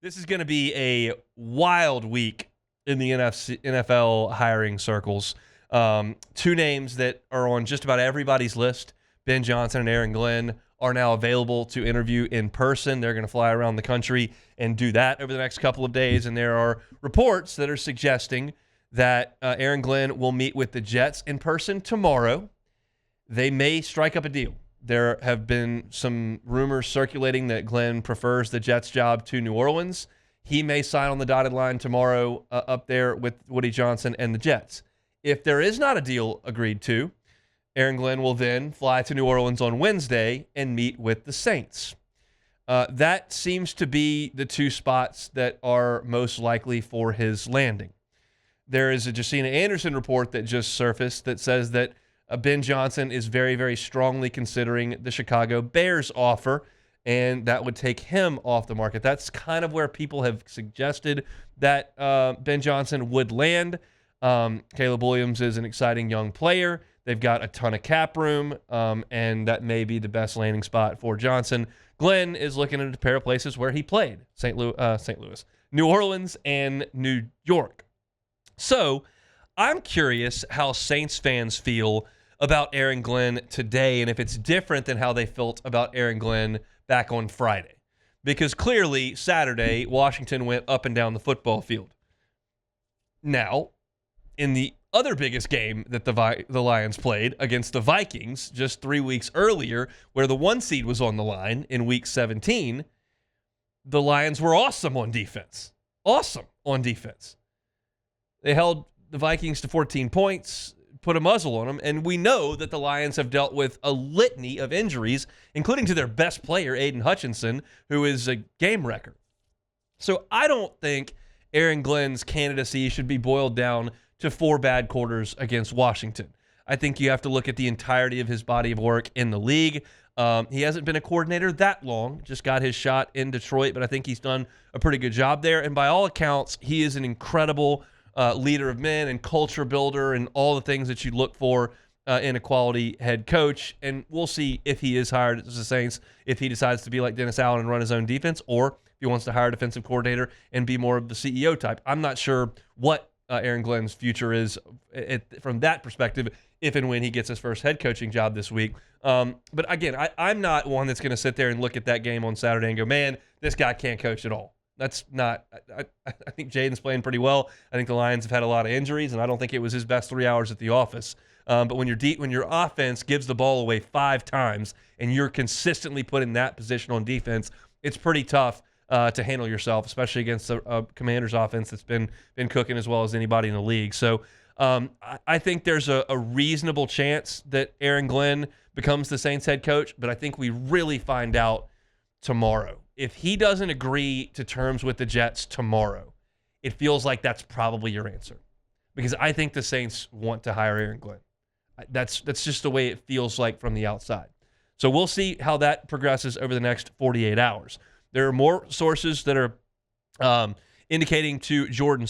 This is going to be a wild week in the NFL hiring circles. Two names that are on just about everybody's list, Ben Johnson and Aaron Glenn, are now available to interview in person. They're going to fly around the country and do that over the next couple of days. And there are reports that are suggesting that Aaron Glenn will meet with the Jets in person tomorrow. They may strike up a deal. There have been some rumors circulating that Glenn prefers the Jets job to New Orleans. He may sign on the dotted line tomorrow up there with Woody Johnson and the Jets. If there is not a deal agreed to, Aaron Glenn will then fly to New Orleans on Wednesday and meet with the Saints. That seems to be the two spots that are most likely for his landing. There is a Josina Anderson report that just surfaced that says that Ben Johnson is very, very strongly considering the Chicago Bears offer, and that would take him off the market. That's kind of where people have suggested that Ben Johnson would land. Caleb Williams is an exciting young player. They've got a ton of cap room, and that may be the best landing spot for Johnson. Glenn is looking at a pair of places where he played, St. Louis, New Orleans, and New York. So I'm curious how Saints fans feel about Aaron Glenn today and if it's different than how they felt about Aaron Glenn back on Friday. Because clearly, Saturday, Washington went up and down the football field. Now, in the other biggest game that the Lions played against the Vikings just 3 weeks earlier, where the 1 seed was on the line in Week 17, the Lions were awesome on defense. Awesome on defense. They held the Vikings to 14 points, put a muzzle on them, and we know that the Lions have dealt with a litany of injuries, including to their best player, Aiden Hutchinson, who is a game wrecker. So I don't think Aaron Glenn's candidacy should be boiled down to 4 bad quarters against Washington. I think you have to look at the entirety of his body of work in the league. He hasn't been a coordinator that long, just got his shot in Detroit, but I think he's done a pretty good job there. And by all accounts, he is an incredible leader of men and culture builder and all the things that you look for in a quality head coach. And we'll see if he is hired as the Saints, if he decides to be like Dennis Allen and run his own defense, or if he wants to hire a defensive coordinator and be more of the CEO type. I'm not sure what Aaron Glenn's future is from that perspective, if and when he gets his first head coaching job this week. But again, I'm not one that's going to sit there and look at that game on Saturday and go, man, this guy can't coach at all. That's not – I think Jaden's playing pretty well. I think the Lions have had a lot of injuries, and I don't think it was his best 3 hours at the office. But when your offense gives the ball away 5 times and you're consistently put in that position on defense, it's pretty tough to handle yourself, especially against a Commanders offense that's been cooking as well as anybody in the league. So I think there's a reasonable chance that Aaron Glenn becomes the Saints head coach, but I think we really find out tomorrow. If he doesn't agree to terms with the Jets tomorrow, it feels like that's probably your answer. Because I think the Saints want to hire Aaron Glenn. That's just the way it feels like from the outside. So we'll see how that progresses over the next 48 hours. There are more sources that are indicating to Jordan.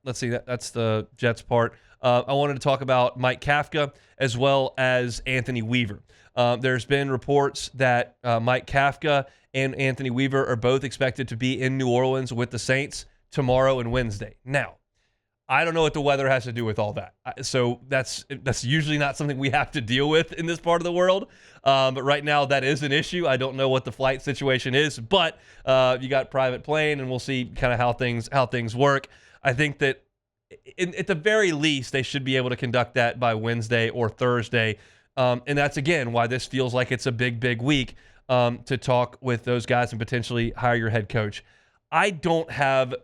Let's see, that's the Jets part. I wanted to talk about Mike Kafka as well as Anthony Weaver. There's been reports that Mike Kafka and Anthony Weaver are both expected to be in New Orleans with the Saints tomorrow and Wednesday. Now, I don't know what the weather has to do with all that. So that's usually not something we have to deal with in this part of the world. But right now that is an issue. I don't know what the flight situation is, but you got private plane, and we'll see kind of how things work. I think that at the very least they should be able to conduct that by Wednesday or Thursday. And that's, again, why this feels like it's a big week to talk with those guys and potentially hire your head coach. I don't have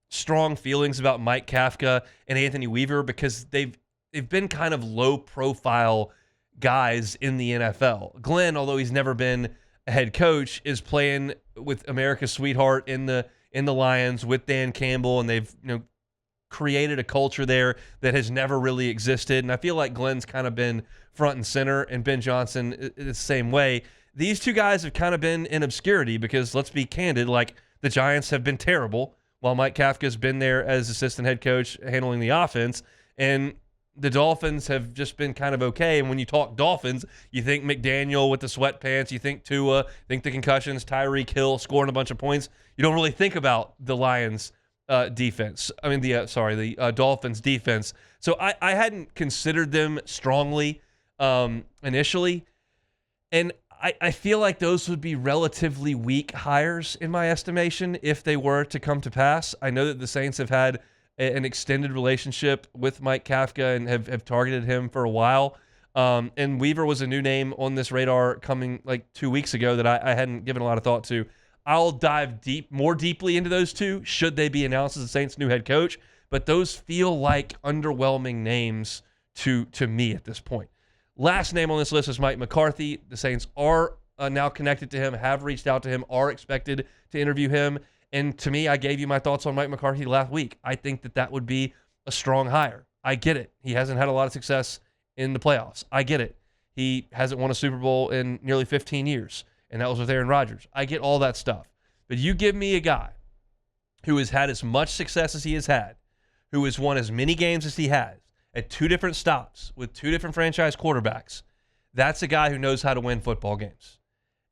strong feelings about Mike Kafka and Anthony Weaver because they've been kind of low-profile guys in the NFL. Glenn, although he's never been a head coach, is playing with America's sweetheart in the Lions with Dan Campbell, and they've created a culture there that has never really existed. And I feel like Glenn's kind of been front and center, and Ben Johnson the same way. These two guys have kind of been in obscurity because, let's be candid, like the Giants have been terrible while Mike Kafka's been there as assistant head coach handling the offense. And the Dolphins have just been kind of okay. And when you talk Dolphins, you think McDaniel with the sweatpants, you think Tua, think the concussions, Tyreek Hill scoring a bunch of points. You don't really think about the Lions defense. I mean, the Dolphins defense. So I hadn't considered them strongly initially. And I feel like those would be relatively weak hires in my estimation if they were to come to pass. I know that the Saints have had an extended relationship with Mike Kafka and have targeted him for a while. And Weaver was a new name on this radar coming like 2 weeks ago that I hadn't given a lot of thought to. I'll dive more deeply into those two should they be announced as the Saints' new head coach. But those feel like underwhelming names to me at this point. Last name on this list is Mike McCarthy. The Saints are now connected to him, have reached out to him, are expected to interview him. And to me, I gave you my thoughts on Mike McCarthy last week. I think that would be a strong hire. I get it. He hasn't had a lot of success in the playoffs. I get it. He hasn't won a Super Bowl in nearly 15 years, and that was with Aaron Rodgers. I get all that stuff. But you give me a guy who has had as much success as he has had, who has won as many games as he has, at 2 different stops with 2 different franchise quarterbacks. That's a guy who knows how to win football games.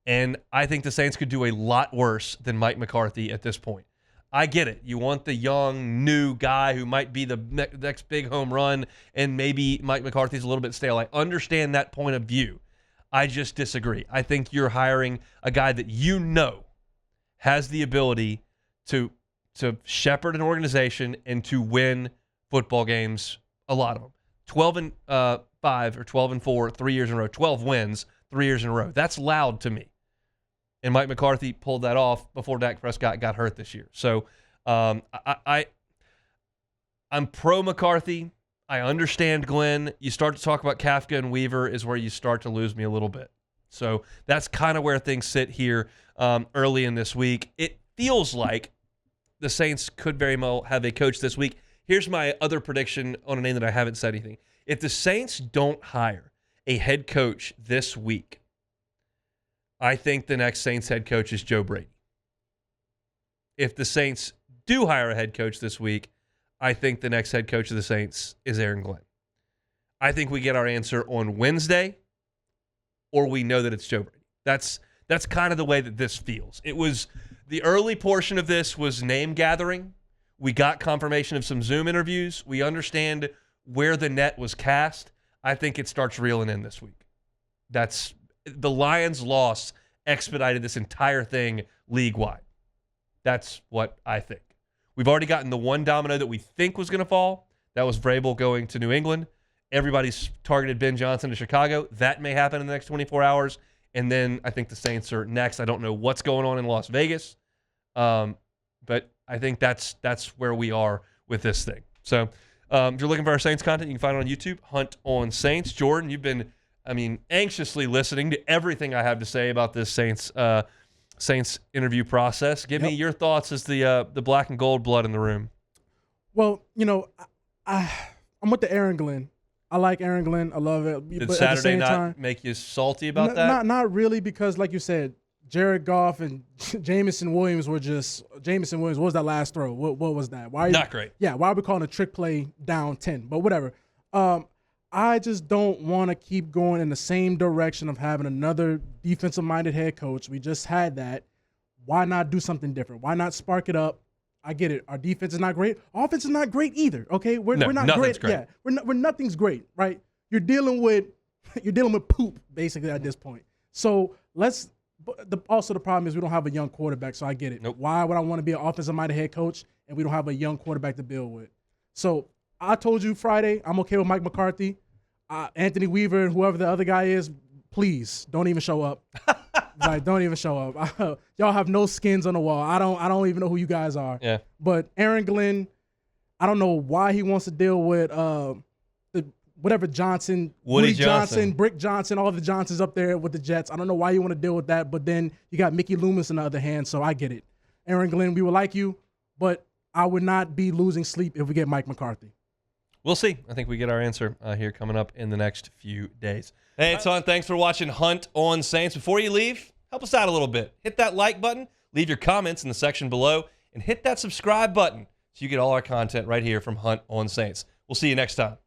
And I think the Saints could do a lot worse than Mike McCarthy at this point. I get it. You want the young, new guy who might be the next big home run, and maybe Mike McCarthy's a little bit stale. I understand that point of view. I just disagree. I think you're hiring a guy that you know has the ability to shepherd an organization and to win football games. A lot of them. 12-5 or 12-4, 3 years in a row. 12 wins, 3 years in a row. That's loud to me. And Mike McCarthy pulled that off before Dak Prescott got hurt this year. So I'm pro McCarthy. I understand Glenn. You start to talk about Kafka and Weaver is where you start to lose me a little bit. So that's kind of where things sit here early in this week. It feels like the Saints could very well have a coach this week. Here's my other prediction on a name that I haven't said anything. If the Saints don't hire a head coach this week, I think the next Saints head coach is Joe Brady. If the Saints do hire a head coach this week, I think the next head coach of the Saints is Aaron Glenn. I think we get our answer on Wednesday, or we know that it's Joe Brady. That's kind of the way that this feels. It was the early portion of this was name gathering. We got confirmation of some Zoom interviews. We understand where the net was cast. I think it starts reeling in this week. That's the Lions' loss expedited this entire thing league-wide. That's what I think. We've already gotten the one domino that we think was going to fall. That was Vrabel going to New England. Everybody's targeted Ben Johnson to Chicago. That may happen in the next 24 hours. And then I think the Saints are next. I don't know what's going on in Las Vegas. But I think that's where we are with this thing. So if you're looking for our Saints content, you can find it on YouTube, Hunt on Saints. Jordan, you've been, anxiously listening to everything I have to say about this Saints interview process. Give me your thoughts as the black and gold blood in the room. Well, I'm with the Aaron Glenn. I like Aaron Glenn. I love it. Did but Saturday at the same not time, make you salty about that? Not really, because like you said, Jared Goff and Jameson Williams what was that last throw? What was that? Not great. Yeah, why are we calling a trick play down 10? But whatever. I just don't want to keep going in the same direction of having another defensive-minded head coach. We just had that. Why not do something different? Why not spark it up? I get it. Our defense is not great. Offense is not great either. Okay, we're not great. Yeah, we're nothing's great, right? You're dealing with poop basically at this point. So also the problem is we don't have a young quarterback. So I get it. Nope. Why would I want to be an offensive-minded head coach and we don't have a young quarterback to build with? So I told you Friday I'm okay with Mike McCarthy, Anthony Weaver, and whoever the other guy is. Please don't even show up. Like, don't even show up. Y'all have no skins on the wall. I don't even know who you guys are. Yeah. But Aaron Glenn, I don't know why he wants to deal with whatever Johnson, Woody Johnson, Brick Johnson, all the Johnsons up there with the Jets. I don't know why you want to deal with that. But then you got Mickey Loomis on the other hand, so I get it. Aaron Glenn, we would like you, but I would not be losing sleep if we get Mike McCarthy. We'll see. I think we get our answer here coming up in the next few days. Hey, it's on. Thanks for watching Hunt on Saints. Before you leave, help us out a little bit. Hit that like button, leave your comments in the section below, and hit that subscribe button so you get all our content right here from Hunt on Saints. We'll see you next time.